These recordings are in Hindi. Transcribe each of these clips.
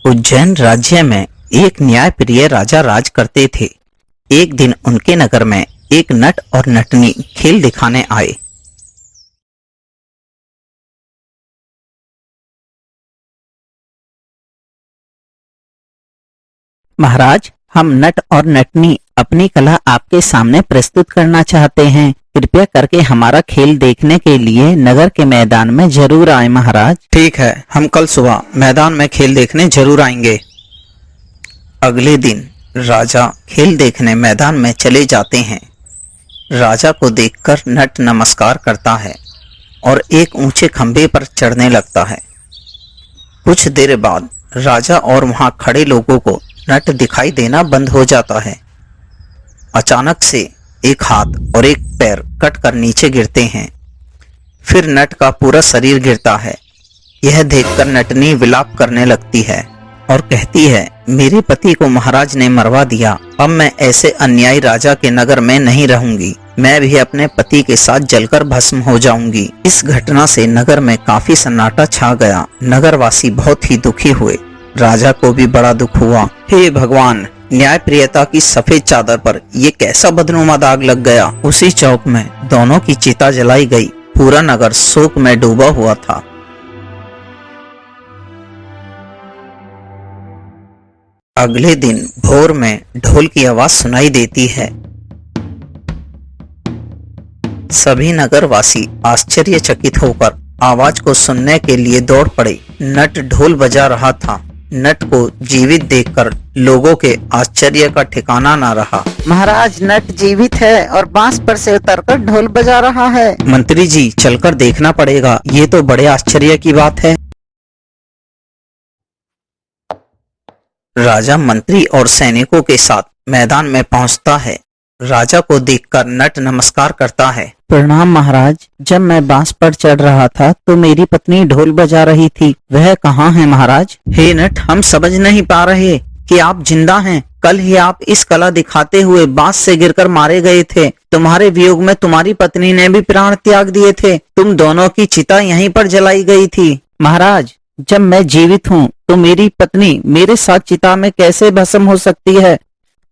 उज्जैन राज्य में एक न्यायप्रिय राजा राज करते थे। एक दिन उनके नगर में एक नट और नटनी खेल दिखाने आए। महाराज, हम नट और नटनी अपनी कला आपके सामने प्रस्तुत करना चाहते हैं। कृपया करके हमारा खेल देखने के लिए नगर के मैदान में जरूर आए महाराज। ठीक है, हम कल सुबह मैदान में खेल देखने जरूर आएंगे। अगले दिन राजा खेल देखने मैदान में चले जाते हैं। राजा को देखकर नट नमस्कार करता है और एक ऊंचे खंभे पर चढ़ने लगता है। कुछ देर बाद राजा और वहां खड़े लोगों को नट दिखाई देना बंद हो जाता है। अचानक से एक हाथ और एक पैर कट कर नीचे गिरते हैं। फिर नट का पूरा शरीर गिरता है। यह देखकर नटनी विलाप करने लगती है और कहती है, मेरे पति को महाराज ने मरवा दिया। अब मैं ऐसे अन्यायी राजा के नगर में नहीं रहूंगी। मैं भी अपने पति के साथ जलकर भस्म हो जाऊंगी। इस घटना से नगर में काफी सन्नाटा छा गया। नगरवासी बहुत ही दुखी हुए। राजा को भी बड़ा दुख हुआ। हे भगवान, न्याय प्रियता की सफेद चादर पर ये कैसा बदनुमा दाग लग गया। उसी चौक में दोनों की चिता जलाई गई। पूरा नगर शोक में डूबा हुआ था। अगले दिन भोर में ढोल की आवाज सुनाई देती है। सभी नगरवासी आश्चर्यचकित होकर आवाज को सुनने के लिए दौड़ पड़े। नट ढोल बजा रहा था। नट को जीवित देखकर लोगों के आश्चर्य का ठिकाना ना रहा। महाराज, नट जीवित है और बांस पर से उतरकर ढोल बजा रहा है। मंत्री जी, चलकर देखना पड़ेगा। ये तो बड़े आश्चर्य की बात है। राजा मंत्री और सैनिकों के साथ मैदान में पहुंचता है। राजा को देखकर नट नमस्कार करता है। प्रणाम महाराज। जब मैं बांस पर चढ़ रहा था तो मेरी पत्नी ढोल बजा रही थी। वह कहाँ है महाराज? हे नट, हम समझ नहीं पा रहे कि आप जिंदा हैं। कल ही आप इस कला दिखाते हुए बांस से गिरकर मारे गए थे। तुम्हारे वियोग में तुम्हारी पत्नी ने भी प्राण त्याग दिए थे। तुम दोनों की चिता यहीं पर जलाई गई थी। महाराज, जब मैं जीवित हूँ तो मेरी पत्नी मेरे साथ चिता में कैसे भस्म हो सकती है?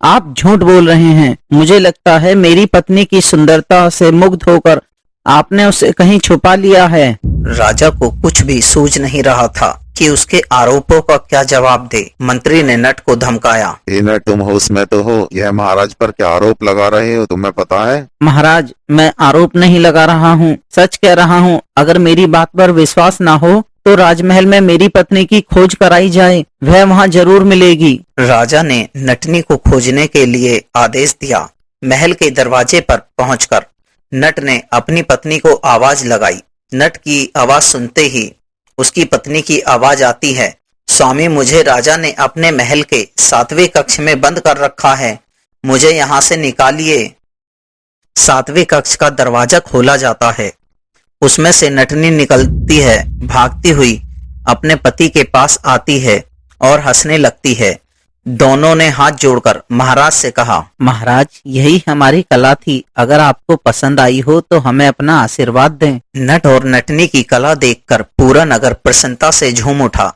आप झूठ बोल रहे हैं। मुझे लगता है मेरी पत्नी की सुंदरता से मुग्ध होकर आपने उसे कहीं छुपा लिया है। राजा को कुछ भी सूझ नहीं रहा था कि उसके आरोपों का क्या जवाब दे। मंत्री ने नट को धमकाया। नट, तुम होश में तो हो? यह महाराज पर क्या आरोप लगा रहे हो, तुम्हें पता है? महाराज, मैं आरोप नहीं लगा रहा हूँ, सच कह रहा हूँ। अगर मेरी बात पर विश्वास ना हो तो राजमहल में मेरी पत्नी की खोज कराई जाए। वह वहाँ जरूर मिलेगी। राजा ने नटनी को खोजने के लिए आदेश दिया। महल के दरवाजे पर पहुंचकर नट ने अपनी पत्नी को आवाज लगाई। नट की आवाज सुनते ही उसकी पत्नी की आवाज आती है। स्वामी, मुझे राजा ने अपने महल के 7वें कक्ष में बंद कर रखा है। मुझे यहाँ से निकालिए। 7वें कक्ष का दरवाजा खोला जाता है। उसमें से नटनी निकलती है। भागती हुई अपने पति के पास आती है और हंसने लगती है। दोनों ने हाथ जोड़कर महाराज से कहा, महाराज, यही हमारी कला थी। अगर आपको पसंद आई हो तो हमें अपना आशीर्वाद दें। नट और नटनी की कला देखकर पूरा नगर प्रसन्नता से झूम उठा।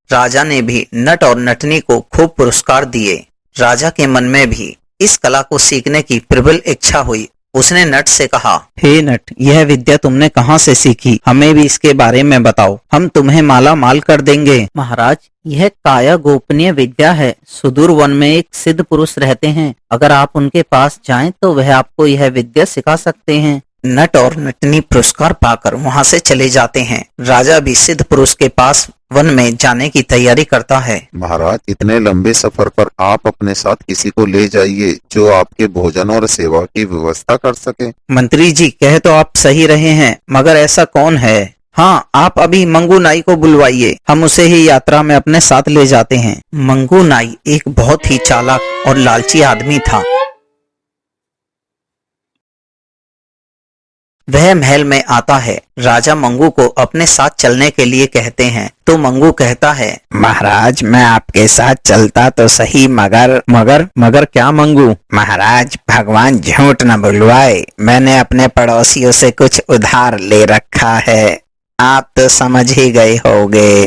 राजा ने भी नट और नटनी को खूब पुरस्कार दिए। राजा के मन में भी इस कला को सीखने की प्रबल इच्छा हुई। उसने नट से कहा, हे नट, यह विद्या तुमने कहाँ से सीखी? हमें भी इसके बारे में बताओ। हम तुम्हें माला माल कर देंगे। महाराज, यह काया गोपनीय विद्या है। सुदूर वन में एक सिद्ध पुरुष रहते हैं। अगर आप उनके पास जाएं तो वह आपको यह विद्या सिखा सकते हैं। नट और नटनी पुरस्कार पाकर वहां से चले जाते हैं। राजा भी सिद्ध पुरुष के पास वन में जाने की तैयारी करता है। महाराज, इतने लंबे सफर पर आप अपने साथ किसी को ले जाइए जो आपके भोजन और सेवा की व्यवस्था कर सके। मंत्री जी, कह तो आप सही रहे हैं, मगर ऐसा कौन है? हाँ, आप अभी मंगू नाई को बुलवाइए। हम उसे ही यात्रा में अपने साथ ले जाते हैं। मंगू नाई एक बहुत ही चालाक और लालची आदमी था। वह महल में आता है। राजा मंगू को अपने साथ चलने के लिए कहते हैं तो मंगू कहता है, महाराज, मैं आपके साथ चलता तो सही, मगर क्या मंगू? महाराज, भगवान झूठ न बुलवाए, मैंने अपने पड़ोसियों से कुछ उधार ले रखा है। आप तो समझ ही गए होगे।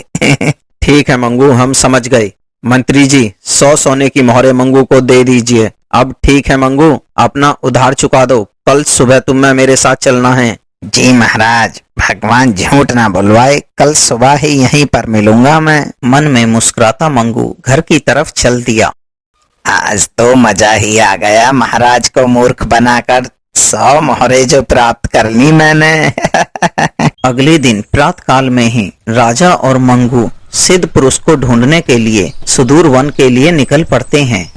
ठीक है मंगू, हम समझ गए। मंत्री जी, 100 सोने की मोहरें मंगू को दे दीजिए। अब ठीक है मंगू, अपना उधार चुका दो। कल सुबह तुम्हें मेरे साथ चलना है। जी महाराज, भगवान झूठ ना बुलवाए, कल सुबह ही यहीं पर मिलूंगा मैं। मन में मुस्कुराता मंगू घर की तरफ चल दिया। आज तो मजा ही आ गया, महाराज को मूर्ख बनाकर 100 मोहरे जो प्राप्त कर ली मैंने। अगले दिन प्रातःकाल में ही राजा और मंगू सिद्ध पुरुष को ढूंढने के लिए सुदूर वन के लिए निकल पड़ते हैं।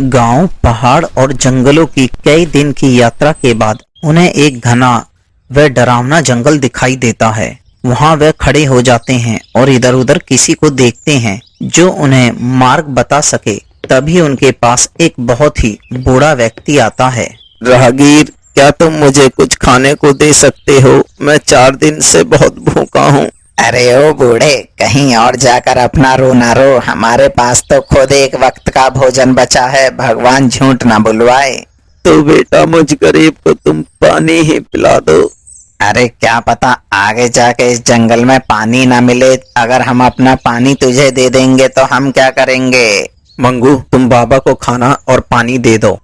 गांव, पहाड़ और जंगलों की कई दिन की यात्रा के बाद उन्हें एक घना व डरावना जंगल दिखाई देता है। वहां वे खड़े हो जाते हैं और इधर उधर किसी को देखते हैं जो उन्हें मार्ग बता सके। तभी उनके पास एक बहुत ही बूढ़ा व्यक्ति आता है। राहगीर, क्या तुम मुझे कुछ खाने को दे सकते हो? मैं 4 दिन से बहुत भूखा हूँ। अरे ओ बूढ़े, कहीं और जाकर अपना रो ना रो, हमारे पास तो खुद एक वक्त का भोजन बचा है, भगवान झूठ ना बुलवाए। तो बेटा, मुझ गरीब को तुम पानी ही पिला दो। अरे क्या पता आगे जाके इस जंगल में पानी ना मिले, अगर हम अपना पानी तुझे दे देंगे तो हम क्या करेंगे? मंगू, तुम बाबा को खाना और पानी दे दो।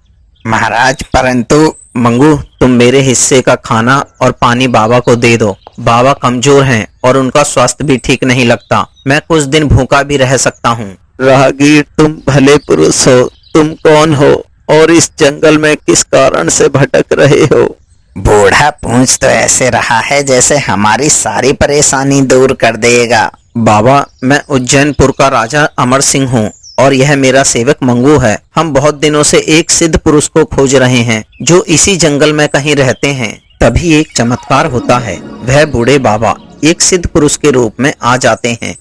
महाराज, परंतु मंगू, तुम मेरे हिस्से का खाना और पानी बाबा को दे दो। बाबा कमजोर हैं और उनका स्वास्थ्य भी ठीक नहीं लगता। मैं कुछ दिन भूखा भी रह सकता हूँ। राहगीर, तुम भले पुरुष हो। तुम कौन हो और इस जंगल में किस कारण से भटक रहे हो? बूढ़ा पूछ तो ऐसे रहा है जैसे हमारी सारी परेशानी दूर कर देगा। बाबा, मैं उज्जैनपुर का राजा अमर सिंह हूँ और यह मेरा सेवक मंगू है। हम बहुत दिनों से एक सिद्ध पुरुष को खोज रहे हैं जो इसी जंगल में कहीं रहते हैं। तभी एक चमत्कार होता है। वह बूढ़े बाबा एक सिद्ध पुरुष के रूप में आ जाते हैं।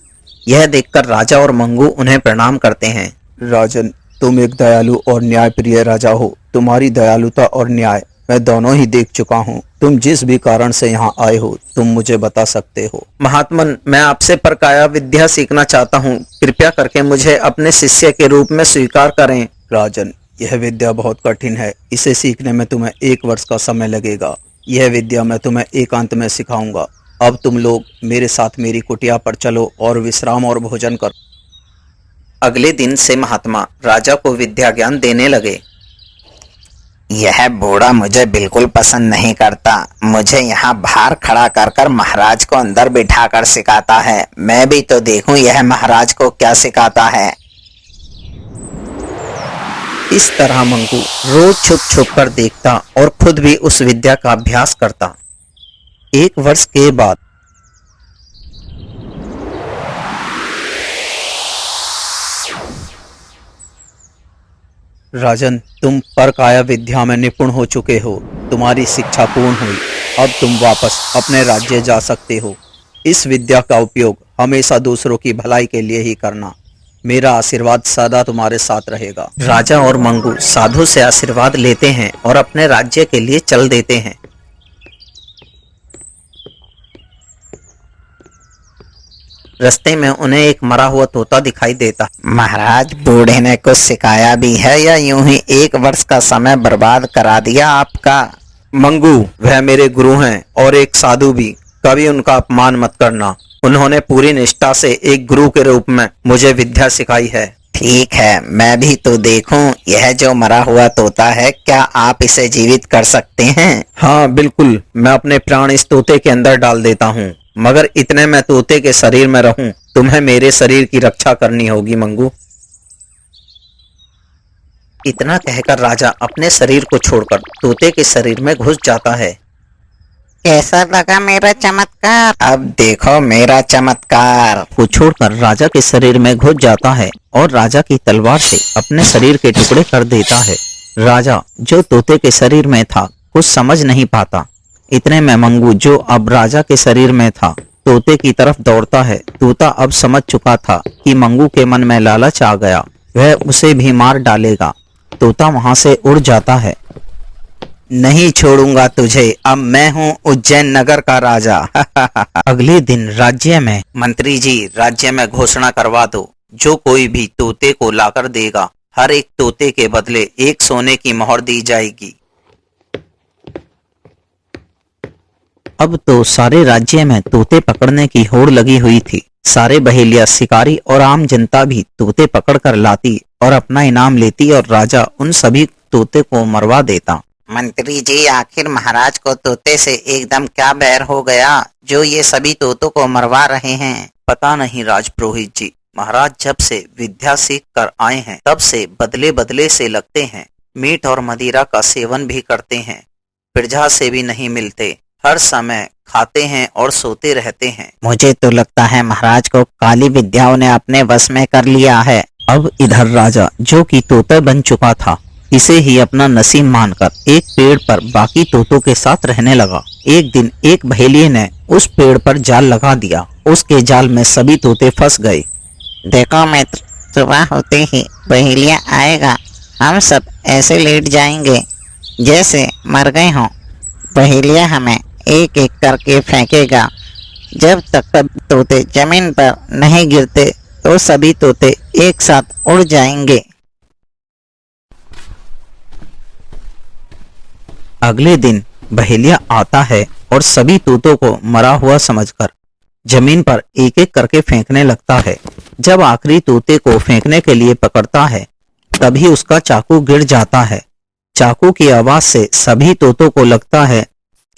यह देखकर राजा और मंगू उन्हें प्रणाम करते हैं। राजन, तुम एक दयालु और न्यायप्रिय राजा हो। तुम्हारी दयालुता और न्याय मैं दोनों ही देख चुका हूँ। तुम जिस भी कारण से यहाँ आए हो, तुम मुझे बता सकते हो। महात्मन, मैं आपसे परकाया विद्या सीखना चाहता हूँ। कृपया करके मुझे अपने शिष्य के रूप में स्वीकार करें। राजन, यह विद्या बहुत कठिन है। इसे सीखने में तुम्हें 1 वर्ष का समय लगेगा। यह विद्या मैं तुम्हें एकांत में सिखाऊंगा। अब तुम लोग मेरे साथ मेरी कुटिया पर चलो और विश्राम और भोजन करो। अगले दिन से महात्मा राजा को विद्या ज्ञान देने लगे। यह बूढ़ा मुझे बिल्कुल पसंद नहीं करता। मुझे यहाँ बाहर खड़ा कर कर महाराज को अंदर बिठाकर सिखाता है। मैं भी तो देखूं यह महाराज को क्या सिखाता है। इस तरह मंगू रोज छुप छुप कर देखता और खुद भी उस विद्या का अभ्यास करता। 1 वर्ष के बाद राजन, तुम परकाया विद्या में निपुण हो चुके हो। तुम्हारी शिक्षा पूर्ण हुई। अब तुम वापस अपने राज्य जा सकते हो। इस विद्या का उपयोग हमेशा दूसरों की भलाई के लिए ही करना। मेरा आशीर्वाद सदा तुम्हारे साथ रहेगा। राजा और मंगू साधु से आशीर्वाद लेते हैं और अपने राज्य के लिए चल देते हैं। रास्ते में उन्हें एक मरा हुआ तोता दिखाई देता। महाराज, बूढ़े ने कुछ सिखाया भी है या यूं ही 1 वर्ष का समय बर्बाद करा दिया आपका? मंगू, वह मेरे गुरु हैं और एक साधु भी। कभी उनका अपमान मत करना। उन्होंने पूरी निष्ठा से एक गुरु के रूप में मुझे विद्या सिखाई है। ठीक है, मैं भी तो देखूं यह जो मरा हुआ तोता है, क्या आप इसे जीवित कर सकते हैं? हाँ बिल्कुल, मैं अपने प्राण इस तोते के अंदर डाल देता हूँ, मगर इतने मैं तोते के शरीर में रहूं, तुम्हें मेरे शरीर की रक्षा करनी होगी मंगू। इतना कहकर राजा अपने शरीर को छोड़कर तोते के शरीर में घुस जाता है। कैसा लगा मेरा चमत्कार? अब देखो मेरा चमत्कार। को छोड़कर राजा के शरीर में घुस जाता है और राजा की तलवार से अपने शरीर के टुकड़े कर देता है। राजा, जो तोते के शरीर में था, कुछ समझ नहीं पाता। इतने में मंगू, जो अब राजा के शरीर में था, तोते की तरफ दौड़ता है। तोता अब समझ चुका था कि मंगू के मन में लालच आ गया, वह उसे भी मार डालेगा। तोता वहां से उड़ जाता है। नहीं छोड़ूंगा तुझे, अब मैं हूँ उज्जैन नगर का राजा। अगले दिन राज्य में मंत्री जी, राज्य में घोषणा करवा दो, जो कोई भी तोते को लाकर देगा, हर एक तोते के बदले 1 सोने की मोहर दी जाएगी। अब तो सारे राज्य में तोते पकड़ने की होड़ लगी हुई थी। सारे बहेलिया शिकारी और आम जनता भी तोते पकड़ कर लाती और अपना इनाम लेती और राजा उन सभी तोते को मरवा देता। मंत्री जी, आखिर महाराज को तोते से एकदम क्या बैर हो गया जो ये सभी तोतों को मरवा रहे हैं? पता नहीं राजपुरोहित जी, महाराज जब से विद्या सीख कर आए हैं तब से बदले बदले से लगते हैं। मीठ और मदिरा का सेवन भी करते हैं, प्रजा से भी नहीं मिलते, हर समय खाते हैं और सोते रहते हैं। मुझे तो लगता है महाराज को काली विद्याओं ने अपने वश में कर लिया है। अब इधर राजा, जो कि तोता बन चुका था, इसे ही अपना नसीब मानकर एक पेड़ पर बाकी तोतों के साथ रहने लगा। एक दिन एक बहेलिये ने उस पेड़ पर जाल लगा दिया। उसके जाल में सभी तोते फंस गए। देखो मित्र, सुबह होते ही बहेलिया आएगा, हम सब ऐसे लेट जाएंगे जैसे मर गए हों। बहेलिया हमें एक एक करके फेंकेगा। जब तक सब तोते जमीन पर नहीं गिरते तो सभी तोते एक साथ उड़ जाएंगे। अगले दिन बहेलिया आता है और सभी तोतों को मरा हुआ समझकर जमीन पर एक एक करके फेंकने लगता है। जब आखिरी तोते को फेंकने के लिए पकड़ता है तभी उसका चाकू गिर जाता है। चाकू की आवाज से सभी तोतों को लगता है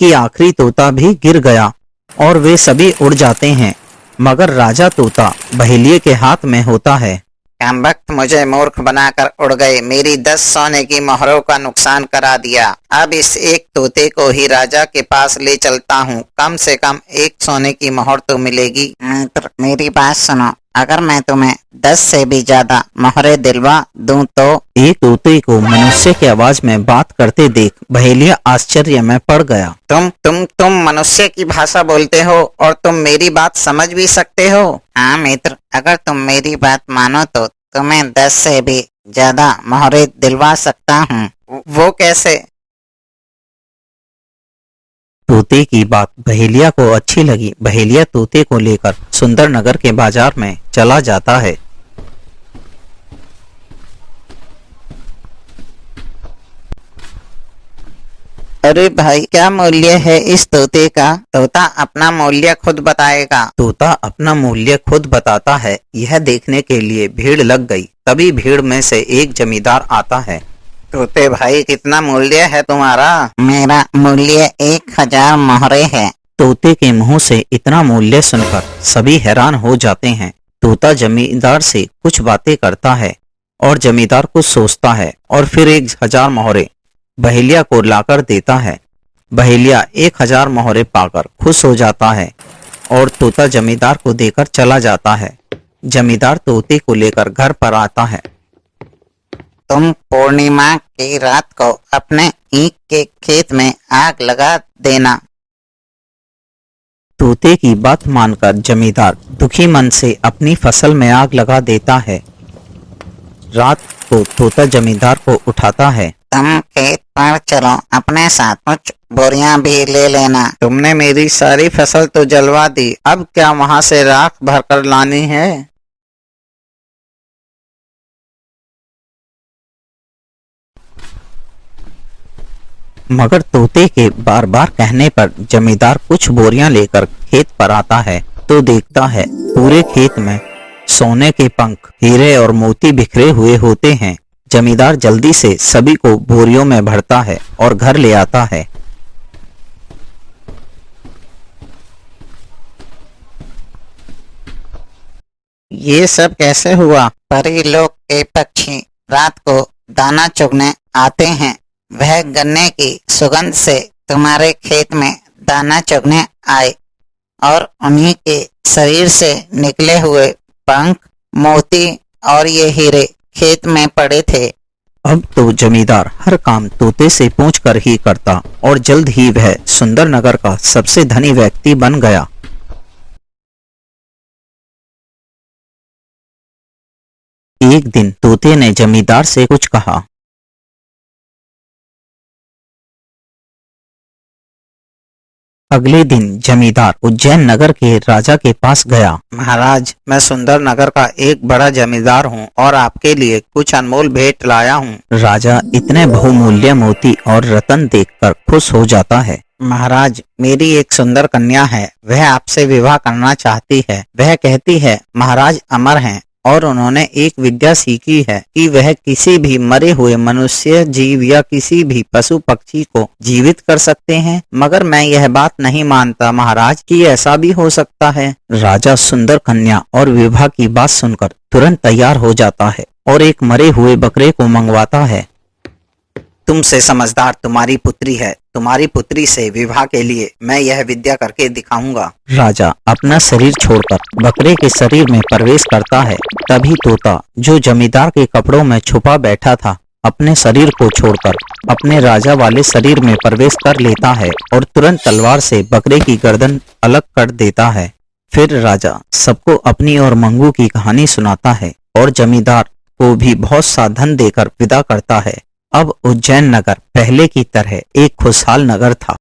कि आखिरी तोता भी गिर गया और वे सभी उड़ जाते हैं, मगर राजा तोता बहेलिये के हाथ में होता है। कमबख्त, मुझे मूर्ख बनाकर उड़ गए, मेरी 10 सोने की मोहरों का नुकसान करा दिया। अब इस एक तोते को ही राजा के पास ले चलता हूँ, कम से कम 1 सोने की मोहर तो मिलेगी। मित्र, मेरी बात सुनो, अगर मैं तुम्हें 10 से भी ज्यादा मोहरें दिलवा दूं तो? एक तोते को मनुष्य की आवाज में बात करते देख बहेलिया आश्चर्य में पड़ गया। तुम मनुष्य की भाषा बोलते हो और तुम मेरी बात समझ भी सकते हो? हाँ मित्र, अगर तुम मेरी बात मानो तो तुम्हें 10 से भी ज्यादा मोहरें दिलवा सकता हूँ। वो कैसे? तोते की बात बहेलिया को अच्छी लगी। बहेलिया तोते को लेकर सुंदर नगर के बाजार में चला जाता है। अरे भाई, क्या मूल्य है इस तोते का? तोता अपना मूल्य खुद बताएगा। तोता अपना मूल्य खुद बताता है। यह देखने के लिए भीड़ लग गई। तभी भीड़ में से एक जमींदार आता है। तोते भाई, कितना मूल्य है तुम्हारा? मेरा मूल्य 1000 मोहरे है। तोते के मुंह से इतना मूल्य सुनकर सभी हैरान हो जाते हैं। तोता जमींदार से कुछ बातें करता है और जमींदार कुछ सोचता है और फिर 1000 मोहरे बहेलिया को लाकर देता है। बहेलिया 1000 मोहरे पाकर खुश हो जाता है और तोता जमींदार को देकर चला जाता है। जमींदार तोते को लेकर घर पर आता है। तुम पूर्णिमा की रात को अपने ईख के खेत में आग लगा देना। तोते की बात मानकर जमींदार दुखी मन से अपनी फसल में आग लगा देता है। रात को तोता जमींदार को उठाता है। तुम खेत पर चलो, अपने साथ कुछ बोरियां भी ले लेना। तुमने मेरी सारी फसल तो जलवा दी, अब क्या वहां से राख भरकर लानी है? मगर तोते के बार बार कहने पर जमींदार कुछ बोरियां लेकर खेत पर आता है तो देखता है पूरे खेत में सोने के पंख, हीरे और मोती बिखरे हुए होते हैं। जमींदार जल्दी से सभी को बोरियों में भरता है और घर ले आता है। ये सब कैसे हुआ? परी लोक के पक्षी रात को दाना चुगने आते हैं। वह गन्ने की सुगंध से तुम्हारे खेत में दाना चुगने आए और उन्हीं के शरीर से निकले हुए पंख, मोती और ये हीरे खेत में पड़े थे। अब तो जमींदार हर काम तोते से पूछकर ही करता और जल्द ही वह सुंदर नगर का सबसे धनी व्यक्ति बन गया। एक दिन तोते ने जमींदार से कुछ कहा। अगले दिन जमींदार उज्जैन नगर के राजा के पास गया। महाराज, मैं सुंदर नगर का एक बड़ा जमींदार हूँ और आपके लिए कुछ अनमोल भेंट लाया हूँ। राजा इतने बहुमूल्य मोती और रतन देखकर खुश हो जाता है। महाराज, मेरी एक सुंदर कन्या है, वह आपसे विवाह करना चाहती है। वह कहती है महाराज अमर हैं और उन्होंने एक विद्या सीखी है कि वह किसी भी मरे हुए मनुष्य, जीव या किसी भी पशु पक्षी को जीवित कर सकते हैं। मगर मैं यह बात नहीं मानता महाराज कि ऐसा भी हो सकता है। राजा सुंदर कन्या और विवाह की बात सुनकर तुरंत तैयार हो जाता है और एक मरे हुए बकरे को मंगवाता है। तुमसे समझदार तुम्हारी पुत्री है। तुम्हारी पुत्री से विवाह के लिए मैं यह विद्या करके दिखाऊंगा। राजा अपना शरीर छोड़कर बकरे के शरीर में प्रवेश करता है। तभी तोता, जो जमींदार के कपड़ों में छुपा बैठा था, अपने शरीर को छोड़कर अपने राजा वाले शरीर में प्रवेश कर लेता है और तुरंत तलवार से बकरे की गर्दन अलग कर देता है। फिर राजा सबको अपनी और मंगू की कहानी सुनाता है और जमींदार को भी बहुत सा धन देकर विदा करता है। अब उज्जैन नगर पहले की तरह एक खुशहाल नगर था।